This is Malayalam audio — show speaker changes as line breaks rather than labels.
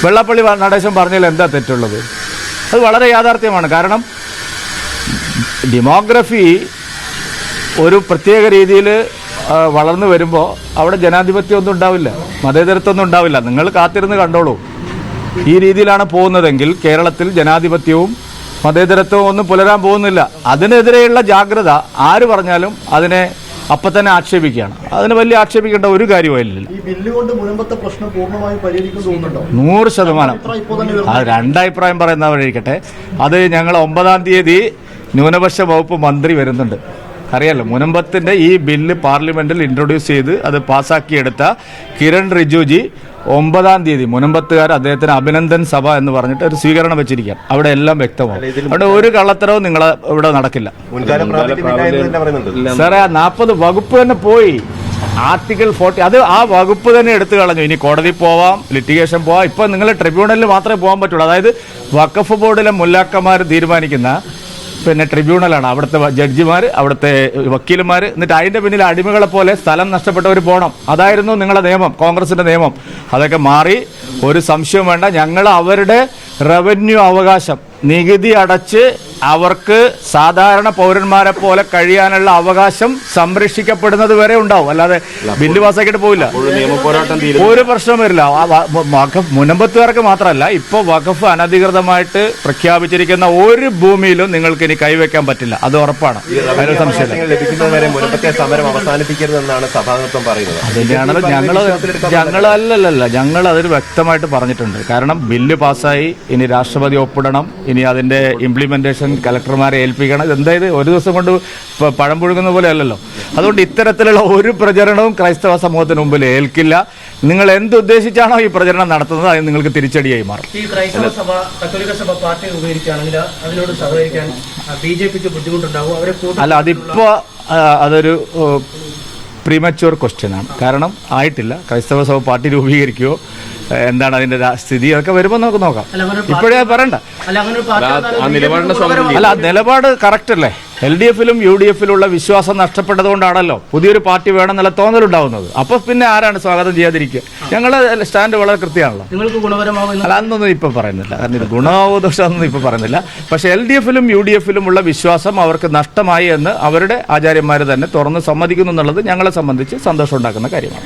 വെള്ളാപ്പള്ളി നടേശൻ പറഞ്ഞതിൽ എന്താ തെറ്റുള്ളത്? അത് വളരെ യാഥാർത്ഥ്യമാണ്. കാരണം ഡെമോഗ്രഫി ഒരു പ്രത്യേക രീതിയിൽ വളർന്നു വരുമ്പോൾ അവിടെ ജനാധിപത്യമൊന്നും ഉണ്ടാവില്ല, മതേതരത്വമൊന്നും ഉണ്ടാവില്ല. നിങ്ങൾ കാത്തിരുന്ന് കണ്ടോളൂ. ഈ രീതിയിലാണ് പോകുന്നതെങ്കിൽ കേരളത്തിൽ ജനാധിപത്യവും മതേതരത്വവും ഒന്നും പുലരാൻ പോകുന്നില്ല. അതിനെതിരെയുള്ള ജാഗ്രത ആര് പറഞ്ഞാലും അതിനെ അപ്പം തന്നെ ആക്ഷേപിക്കുകയാണ്. അതിന് വലിയ ആക്ഷേപിക്കേണ്ട ഒരു കാര്യമില്ല. 100%. അത് രണ്ടഭിപ്രായം പറയുന്നവരിക്കട്ടെ. അത് ഞങ്ങൾ 9-ാം തീയതി ന്യൂനപക്ഷ വകുപ്പ് മന്ത്രി വരുന്നുണ്ട്. അറിയാലോ, മുനമ്പത്തിന്റെ ഈ ബില്ല് പാർലമെന്റിൽ ഇൻട്രൊഡ്യൂസ് ചെയ്ത് അത് പാസ്സാക്കിയെടുത്ത കിരൺ റിജിജുജി 9-ാം തീയതി മുനമ്പത്തുകാർ അദ്ദേഹത്തിന് അഭിനന്ദൻ സഭ എന്ന് പറഞ്ഞിട്ട് ഒരു സ്വീകരണം വെച്ചിരിക്കുകയാണ്. അവിടെ എല്ലാം വ്യക്തമാണ്. അവിടെ ഒരു കള്ളത്തരവും നിങ്ങൾ ഇവിടെ നടക്കില്ല. സാറേ, ആ 40 വകുപ്പ് തന്നെ പോയി. ആർട്ടിക്കിൾ 40 അത് ആ വകുപ്പ് തന്നെ എടുത്തു കളഞ്ഞു. ഇനി കോടതി പോവാം, ലിറ്റിഗേഷൻ പോവാം. ഇപ്പൊ നിങ്ങൾ ട്രിബ്യൂണലിൽ മാത്രമേ പോകാൻ പറ്റുള്ളൂ. അതായത് വഖഫ് ബോർഡിലെ മുല്ലാക്കന്മാർ തീരുമാനിക്കുന്ന ട്രിബ്യൂണലാണ്. അവിടുത്തെ ജഡ്ജിമാർ, അവിടുത്തെ വക്കീലുമാർ. എന്നിട്ട് അതിന്റെ പിന്നിൽ അടിമകളെ പോലെ സ്ഥലം നഷ്ടപ്പെട്ടവർ പോകണം. അതായിരുന്നു നിങ്ങളുടെ നിയമം, കോൺഗ്രസിന്റെ നിയമം. അതൊക്കെ മാറി. ഒരു സംശയവും വേണ്ട. ഞങ്ങൾ അവരുടെ റവന്യൂ അവകാശം, നികുതി അടച്ച് അവർക്ക് സാധാരണ പൗരന്മാരെ പോലെ കഴിയാനുള്ള അവകാശം സംരക്ഷിക്കപ്പെടുന്നത് വരെ ഉണ്ടാവും. അല്ലാതെ ബില്ല് പാസ്സാക്കിയിട്ട് പോവില്ല. ഒരു പ്രശ്നവും വരില്ല. മുനമ്പത്തുകാർക്ക് മാത്രമല്ല, ഇപ്പോൾ വഖഫ് അനധികൃതമായിട്ട് പ്രഖ്യാപിച്ചിരിക്കുന്ന ഒരു ഭൂമിയിലും നിങ്ങൾക്ക് ഇനി കൈവയ്ക്കാൻ പറ്റില്ല. അത് ഉറപ്പാണ്. അതിനൊരു സംശയമില്ല. അതിനാണല്ലോ ഞങ്ങൾ അതിൽ വ്യക്തമായിട്ട് പറഞ്ഞിട്ടുണ്ട്. കാരണം ബില്ല് പാസ്സായി, ഇനി രാഷ്ട്രപതി ഒപ്പിടണം, ഇനി അതിന്റെ ഇംപ്ലിമെന്റേഷൻ കലക്ടർമാരെ ഏൽപ്പിക്കണം. ഇതെന്തായത് ഒരു ദിവസം കൊണ്ട് പഴം പുഴുങ്ങുന്ന പോലെ അല്ലല്ലോ. അതുകൊണ്ട് ഇത്തരത്തിലുള്ള ഒരു പ്രചരണവും ക്രൈസ്തവ സമൂഹത്തിന് മുമ്പിൽ ഏൽക്കില്ല. നിങ്ങൾ എന്തുദ്ദേശിച്ചാണോ ഈ പ്രചരണം നടത്തുന്നത് അത് നിങ്ങൾക്ക് തിരിച്ചടിയായി മാറും.
ഈ ക്രൈസ്തവ സഭ, കത്തോലിക്ക സഭ പാർട്ടി ഉപയോഗിക്കുകയാണെങ്കിൽ അതിനോട് സഹകരിക്കാൻ ബിജെപിക്ക് ബുദ്ധിമുട്ടുണ്ടാവും. അല്ല,
അതിപ്പോ അതൊരു പ്രീമച്യൂർ ക്വസ്റ്റ്യൻ ആണ്. കാരണം ആയിട്ടില്ല. ക്രൈസ്തവ സഭ പാർട്ടി രൂപീകരിക്കുകയോ എന്താണ് അതിന്റെ സ്ഥിതി അതൊക്കെ വരുമ്പോൾ നമുക്ക് നോക്കാം. ഇപ്പോഴേ പറയണ്ട. അല്ല, നിലപാട് കറക്റ്റ് അല്ലേ? LDF-ലും UDF-ലുള്ള വിശ്വാസം നഷ്ടപ്പെട്ടതുകൊണ്ടാണല്ലോ പുതിയൊരു പാർട്ടി വേണമെന്നുള്ള തോന്നലുണ്ടാവുന്നത്. അപ്പൊ പിന്നെ ആരാണ് സ്വാഗതം ചെയ്യാതിരിക്കുക? ഞങ്ങളുടെ സ്റ്റാൻഡ് വളരെ കൃത്യമാണല്ലോ. അല്ല, അതൊന്നും ഇപ്പൊ പറയുന്നില്ല. കാരണം ഇത് ഗുണമാവോ ദോഷമൊന്നും ഇപ്പൊ പറയുന്നില്ല. പക്ഷെ LDF-ലും UDF-ലും ഉള്ള വിശ്വാസം അവർക്ക് നഷ്ടമായി എന്ന് അവരുടെ ആചാര്യന്മാർ തന്നെ തുറന്ന് സമ്മതിക്കുന്നു എന്നുള്ളത് ഞങ്ങളെ സംബന്ധിച്ച് സന്തോഷം ഉണ്ടാക്കുന്ന കാര്യമാണ്.